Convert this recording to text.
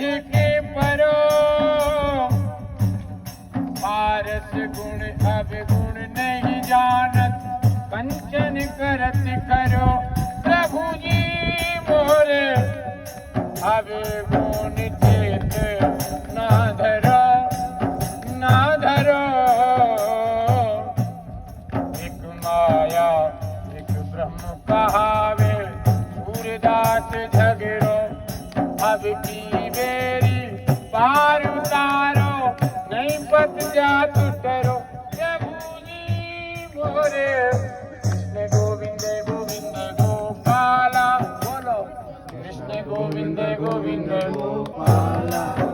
के परो पारस गुण अवगुण नहीं जानत कंचन करत करो प्रभु जी मोरे अवगुण चेत ना धरो ना धरो एक माया एक ब्रह्म कहावे सूरदास झगड़ो अब की बेरी पार उतारो नहीं पत जात डरो प्रभु जी मोरे कृष्ण गोविंद गोविंद गोपाला बोलो कृष्ण गोविंद गोविंद गोपाला।